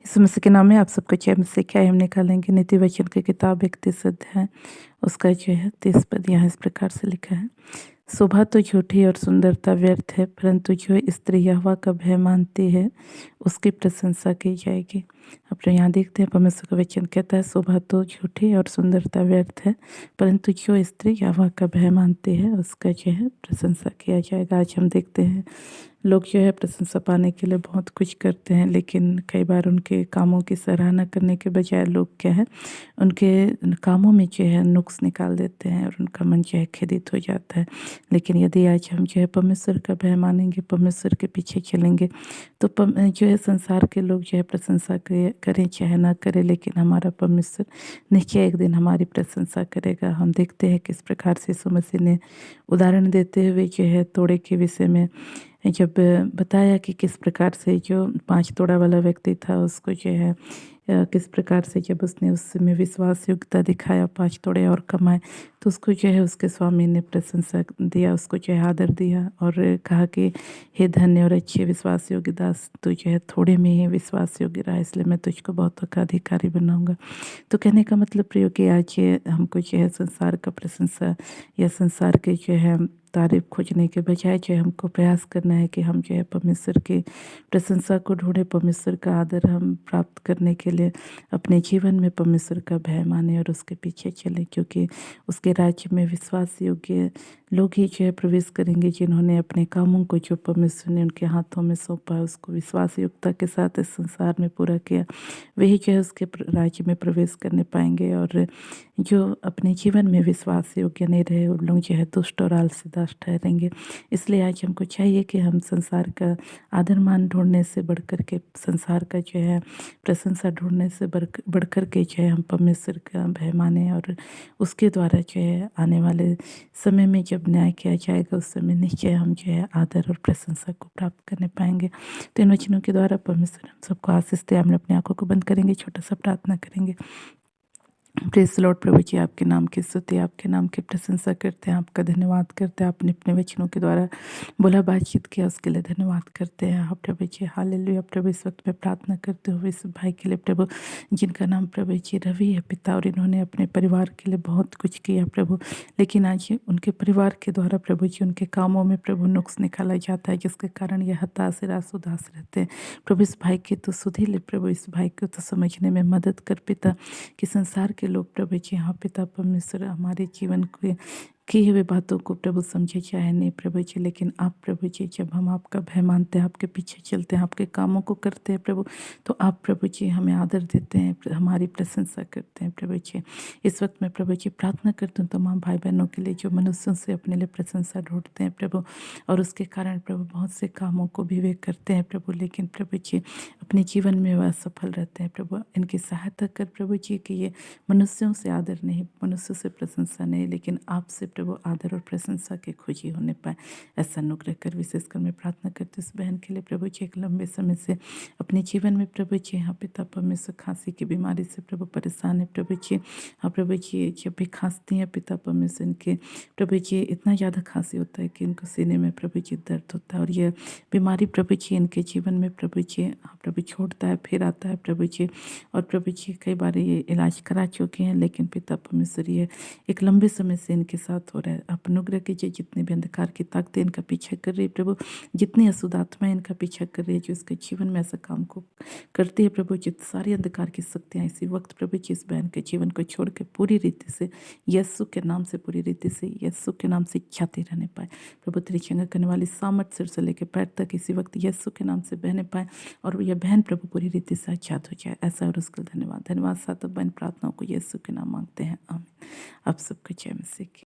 यीशु मसीह के नाम में आप सबको जय मसीह की। हम निकालेंगे नीति वचन की किताब 31 अध्याय उसका जो है 30 पद यहाँ इस प्रकार से लिखा है। शोभा तो झूठी और सुंदरता व्यर्थ है, परंतु जो स्त्री यहोवा का भय मानती है उसकी प्रशंसा की जाएगी। अब जो यहाँ देखते हैं परमेश्वर का वचन कहता है शोभा तो झूठी और सुंदरता व्यर्थ है, परंतु जो स्त्री यहोवा का भय मानती है उसका जो है प्रशंसा किया जाएगा। आज हम देखते हैं लोग जो है प्रशंसा पाने के लिए बहुत कुछ करते हैं, लेकिन कई बार उनके कामों की सराहना करने के बजाय लोग क्या है उनके कामों में जो है नुक्स निकाल देते हैं और उनका मन जो है खेदित हो जाता है। लेकिन यदि आज हम जो है परमेश्वर का भय मानेंगे, परमेश्वर के पीछे चलेंगे, तो जो है संसार के लोग जो है प्रशंसा करें चाहे ना करें, लेकिन हमारा परमेश्वर निश्चय एक दिन हमारी प्रशंसा करेगा। हम देखते हैं किस प्रकार से यीशु मसीह ने उदाहरण देते हुए जो है तोड़े के विषय में जब बताया कि किस प्रकार से जो 5 तोड़ा वाला व्यक्ति था उसको जो है किस प्रकार से जब उसने उसमें विश्वास योग्यता दिखाया 5 तोड़े और कमाए, तो उसको जो है उसके स्वामी ने प्रशंसा दिया, उसको जो है आदर दिया और कहा कि हे धन्य और अच्छे विश्वास योग्य दास, तू जो है थोड़े में ही विश्वास योग्य रहा, इसलिए मैं तुझको बहुतों का अधिकारी बनाऊंगा। तो कहने का मतलब प्रियो कि आज हमको जो है संसार का प्रशंसा या संसार के जो है तारीफ खोजने के बजाय जो है हमको प्रयास करना है कि हम जो है परमेश्वर की प्रशंसा को ढूंढें, परमेश्वर का आदर हम प्राप्त करने के लिए अपने जीवन में परमेश्वर का भय माने और उसके पीछे चलें, क्योंकि उसके राज्य में विश्वास योग्य लोग ही जो है प्रवेश करेंगे जिन्होंने अपने कामों को जो परमेश्वर ने उनके हाथों में सौंपा उसको विश्वास योग्यता के साथ इस संसार में पूरा किया, वही जो है उसके राज्य में प्रवेश करने पाएंगे। और जो अपने जीवन में विश्वास योग्य नहीं रहे उन लोग जो है दुष्ट और आलसी दास ठहरेंगे। इसलिए आज हमको चाहिए कि हम संसार का आदर मान ढूंढने से बढ़कर के, संसार का जो है प्रशंसा ढूंढने से बढ़कर के जो है हम परमेश्वर का भय माने और उसके द्वारा जो है आने वाले समय में जब न्याय किया जाएगा उस समय निश्चय हम जो है आदर और प्रशंसा को प्राप्त करने पाएंगे। तो इन वचनों के द्वारा परमेश्वर हम सबको आशीष दे। हम अपनी आंखों को बंद करेंगे, छोटा सा प्रार्थना करेंगे। प्रेस लॉर्ड प्रभु जी, आपके नाम की स्तुति, आपके नाम की प्रशंसा करते हैं, आपका धन्यवाद करते हैं। आपने अपने वचनों के द्वारा बोला बातचीत किया, उसके लिए धन्यवाद करते हैं आप प्रभु जी। हालेलुया प्रभु। इस वक्त में प्रार्थना करते हुए इस भाई के लिए प्रभु जिनका नाम प्रभु जी रवि है पिता, और इन्होंने अपने परिवार के लिए बहुत कुछ किया प्रभु, लेकिन आज उनके परिवार के द्वारा प्रभु जी उनके कामों में प्रभु नुक्स निकाला जाता है, जिसके कारण ये हताश निराश उदास रहते हैं। प्रभु इस भाई की तो सुधि ले प्रभु, इस भाई को तो समझने में मदद कर पिता कि संसार के लोग प्रभु जी हाँ पिता परमेश्वर हमारे जीवन के किए हुए बातों को प्रभु समझे चाहे नहीं प्रभु जी, लेकिन आप प्रभु जी जब हम आपका भय मानते हैं, आपके पीछे चलते हैं, आपके कामों को करते हैं प्रभु, तो आप प्रभु जी हमें आदर देते हैं, हमारी प्रशंसा करते हैं प्रभु जी। इस वक्त मैं प्रभु जी प्रार्थना करती हूँ तमाम भाई बहनों के लिए जो मनुष्यों से अपने लिए प्रशंसा ढूंढते हैं प्रभु, और उसके कारण प्रभु बहुत से कामों को भी वे करते हैं प्रभु, लेकिन प्रभु जी अपने जीवन में वह असफल रहते हैं प्रभु। इनकी सहायता कर प्रभु जी कि ये मनुष्यों से आदर नहीं, मनुष्यों से प्रशंसा नहीं, लेकिन आपसे प्रभु आदर और प्रशंसा के खोजी होने पाए, ऐसा अनुग्रह कर। विशेषकर मैं प्रार्थना करती हूँ उस बहन के लिए प्रभु जी, एक लंबे समय से अपने जीवन में प्रभु जी हाँ पिता परमेश्वर खांसी की बीमारी से प्रभु परेशान है प्रभु जी। हाँ प्रभु जी जब भी खांसती हैं पिता परमेश्वर इनके प्रभु जी इतना ज़्यादा खांसी होता है कि इनको सीने में प्रभु जी दर्द होता है, और यह बीमारी प्रभु जी इनके जीवन में प्रभु जी हाँ प्रभु छोड़ता है फिर आता है प्रभु जी, और प्रभु जी कई बार ये इलाज करा चुके हैं, लेकिन पिता परमेश्वर ये एक लंबे समय से इनके साथ हो रहा है। आप अनुग्रह कीजिए, जितने भी अंधकार की ताकतें इनका पीछा कर रही है प्रभु, जितनी अशुद्ध आत्माएं इनका पीछा कर रही है जो इसके जीवन में ऐसा काम को करती है प्रभु, जित सारी अंधकार की शक्तियाँ इसी वक्त प्रभु जी इस बहन के जीवन को छोड़ के पूरी रीति से यीशु के नाम से, पूरी रीति से यीशु के नाम से जाते रहने पाए प्रभु। तेरी चंगा करने वाली सामर्थ सिर से लेकर पैर तक इसी वक्त यीशु के नाम से बहने पाए, और यह बहन प्रभु पूरी रीति से आजाद हो जाए, ऐसा और उसका धन्यवाद। धन्यवाद साथ बहन प्रार्थनाओं को यीशु के नाम मांगते हैं, आमीन। आप सबको जय मसीह की।